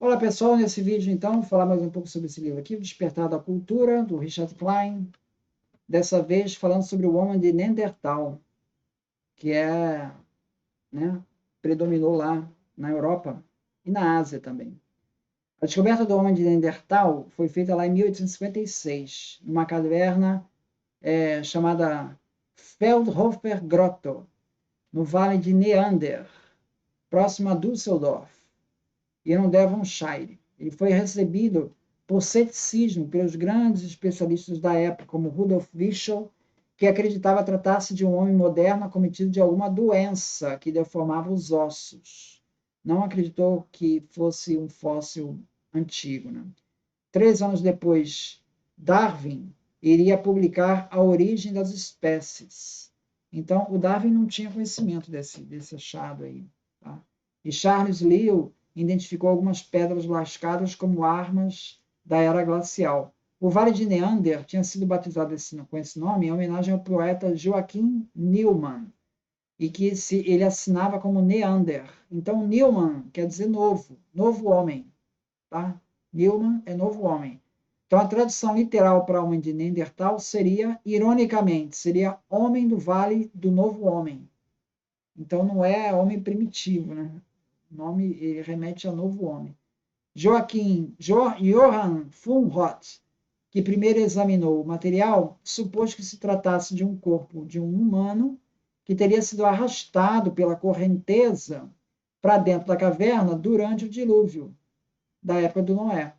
Olá pessoal, nesse vídeo então vou falar mais um pouco sobre esse livro aqui, O Despertar da Cultura, do Richard Klein, dessa vez falando sobre o homem de Neandertal, que né, predominou lá na Europa e na Ásia também. A descoberta do homem de Neandertal foi feita lá em 1856, numa caverna chamada Feldhofer Grotto, no Vale de Neander, próximo a Düsseldorf, e no Devonshire. Ele foi recebido por ceticismo pelos grandes especialistas da época, como Rudolf Virchow, que acreditava tratar-se de um homem moderno acometido de alguma doença que deformava os ossos. Não acreditou que fosse um fóssil antigo. Né? 3 anos depois, Darwin iria publicar A Origem das Espécies. Então, o Darwin não tinha conhecimento desse achado aí. Tá? E Charles Lyell identificou algumas pedras lascadas como armas da era glacial. O Vale de Neander tinha sido batizado com esse nome em homenagem ao poeta Joaquim Neumann, e que ele assinava como Neander. Então, Neumann quer dizer novo, novo homem. Tá? Neumann é novo homem. Então, a tradução literal para homem de Neandertal seria, ironicamente, seria homem do Vale do Novo Homem. Então, não é homem primitivo, né? O nome ele remete a novo homem. Johann von Roth, que primeiro examinou o material, supôs que se tratasse de um corpo de um humano que teria sido arrastado pela correnteza para dentro da caverna durante o dilúvio da época do Noé.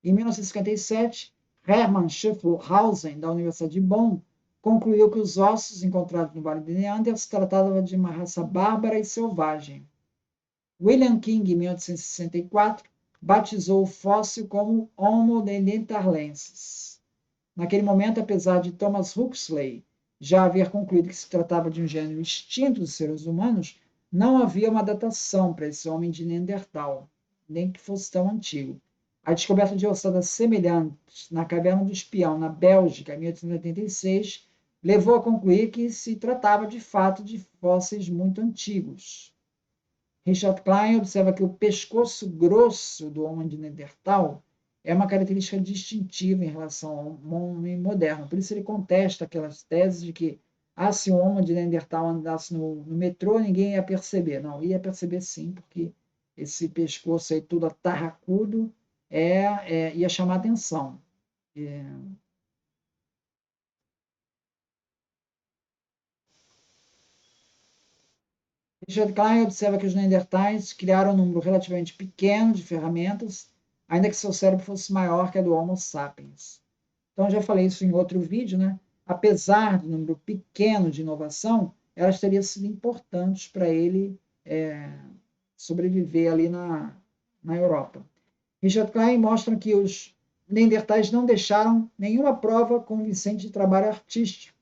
Em 1957, Hermann Schaefferhausen, da Universidade de Bonn, concluiu que os ossos encontrados no Vale de Neander se tratavam de uma raça bárbara e selvagem. William King, em 1864, batizou o fóssil como Homo neanderthalensis. Naquele momento, apesar de Thomas Huxley já haver concluído que se tratava de um gênero extinto dos seres humanos, não havia uma datação para esse homem de Neandertal, nem que fosse tão antigo. A descoberta de ossadas semelhantes na Caverna do Espião, na Bélgica, em 1886, levou a concluir que se tratava de fato de fósseis muito antigos. Richard Klein observa que o pescoço grosso do homem de Neandertal é uma característica distintiva em relação ao homem moderno. Por isso ele contesta aquelas teses de que se o homem de Neandertal andasse no metrô, ninguém ia perceber. Não, ia perceber sim, porque esse pescoço aí tudo atarracudo ia chamar atenção. Richard Klein observa que os Neandertais criaram um número relativamente pequeno de ferramentas, ainda que seu cérebro fosse maior que a do Homo sapiens. Então, já falei isso em outro vídeo, né? Apesar do número pequeno de inovação, elas teriam sido importantes para ele sobreviver ali na Europa. Richard Klein mostra que os Neandertais não deixaram nenhuma prova convincente de trabalho artístico.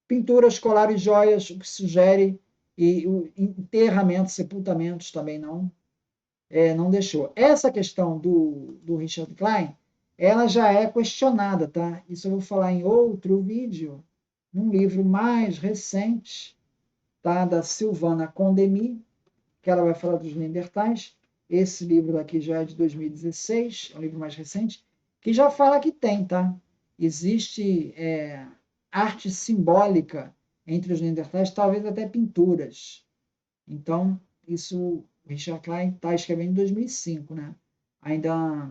Pinturas, colares, joias, o que sugere, e o enterramento, sepultamentos também não deixou. Essa questão do Richard Klein, ela já é questionada, tá? Isso eu vou falar em outro vídeo, num livro mais recente, tá? Da Silvana Condemi, que ela vai falar dos Neandertais. Esse livro daqui já é de 2016, é um livro mais recente, que já fala que tem, tá? Existe arte simbólica entre os Neandertais, talvez até pinturas. Então, isso o Richard Klein está escrevendo em 2005, né? Ainda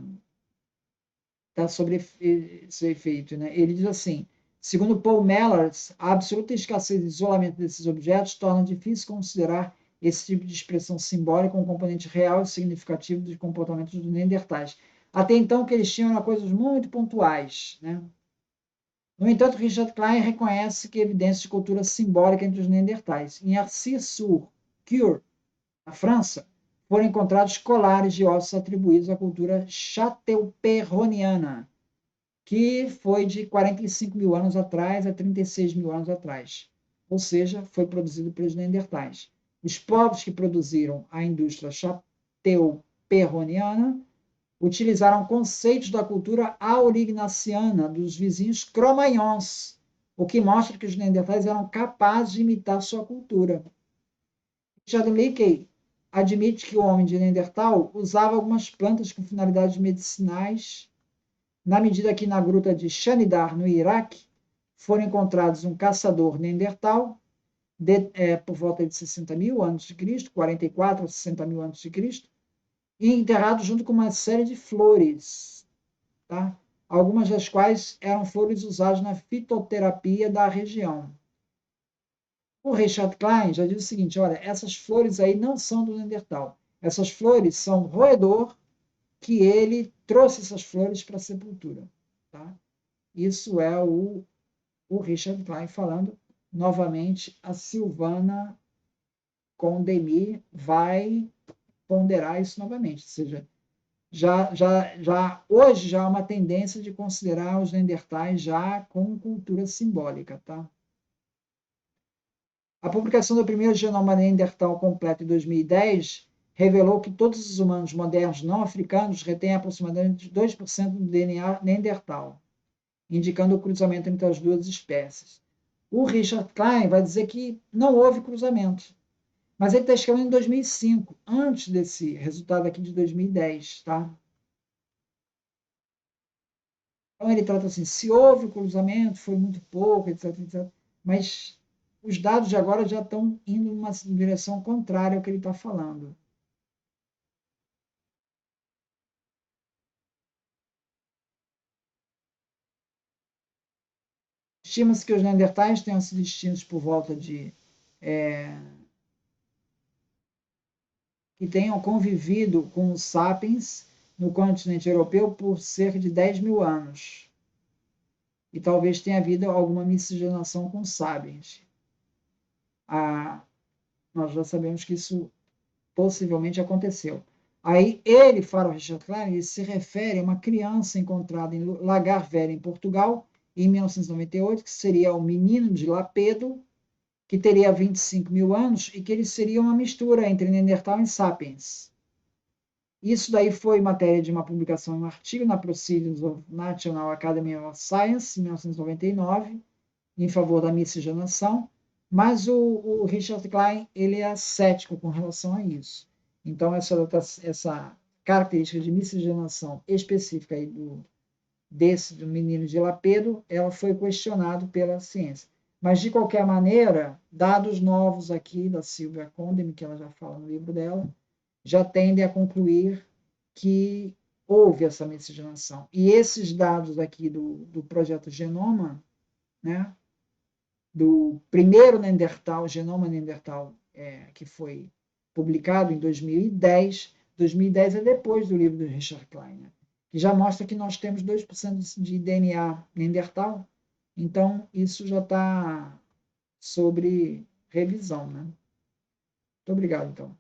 está sobre esse efeito, né? Ele diz assim, segundo Paul Mellars, a absoluta escassez e isolamento desses objetos torna difícil considerar esse tipo de expressão simbólica um componente real e significativo dos comportamentos dos Neandertais. Até então, o que eles tinham eram coisas muito pontuais, né? No entanto, Richard Klein reconhece que evidências de cultura simbólica entre os Neandertais. Em Arcis-sur-Cure, na França, foram encontrados colares de ossos atribuídos à cultura châteauperroniana, que foi de 45 mil anos atrás a 36 mil anos atrás. Ou seja, foi produzido pelos Neandertais. Os povos que produziram a indústria châteauperroniana utilizaram conceitos da cultura aurignaciana dos vizinhos cromagnons, o que mostra que os Neandertais eram capazes de imitar sua cultura. Richard Leakey admite que o homem de Neandertal usava algumas plantas com finalidades medicinais, na medida que na gruta de Shanidar, no Iraque, foram encontrados um caçador Neandertal, por volta de 60 mil a.C., 44 a 60 mil a.C., e enterrado junto com uma série de flores, tá? Algumas das quais eram flores usadas na fitoterapia da região. O Richard Klein já diz o seguinte: olha, essas flores aí não são do Neandertal. Essas flores são roedor que ele trouxe essas flores para a sepultura. Tá? Isso é o Richard Klein falando. Novamente, a Silvana Condemir vai ponderar isso novamente. Ou seja, hoje já há uma tendência de considerar os Neandertais já com cultura simbólica. Tá? A publicação do primeiro genoma Neandertal completo em 2010 revelou que todos os humanos modernos não africanos retêm aproximadamente 2% do DNA Neandertal, indicando o cruzamento entre as duas espécies. O Richard Klein vai dizer que não houve cruzamento, mas ele está escrevendo em 2005, antes desse resultado aqui de 2010, tá? Então ele trata assim, se houve cruzamento, foi muito pouco, etc, etc. Mas os dados de agora já estão indo numa direção contrária ao que ele está falando. Estima-se que os neandertais tenham sido extintos por volta de que tenham convivido com os sapiens no continente europeu por cerca de 10 mil anos. E talvez tenha havido alguma miscigenação com os sapiens. Nós já sabemos que isso possivelmente aconteceu. Aí ele, Faro Richard Klein, ele se refere a uma criança encontrada em Lagarvelha, em Portugal, em 1998, que seria o menino de Lapedo, que teria 25 mil anos e que ele seria uma mistura entre Neandertal e Sapiens. Isso daí foi matéria de uma publicação em um artigo na Proceedings of National Academy of Science, em 1999, em favor da miscigenação, mas o Richard Klein ele é cético com relação a isso. Então, essa característica de miscigenação específica aí do menino de Lapedo, ela foi questionada pela ciência. Mas, de qualquer maneira, dados novos aqui da Silvia Condem, que ela já fala no livro dela, já tendem a concluir que houve essa miscigenação. E esses dados aqui do projeto Genoma, né, do primeiro Neandertal, genoma Neandertal, que foi publicado em 2010. 2010 é depois do livro do Richard Klein, né, que já mostra que nós temos 2% de DNA Neandertal, então isso já está sobre revisão. Né? Muito obrigado, então.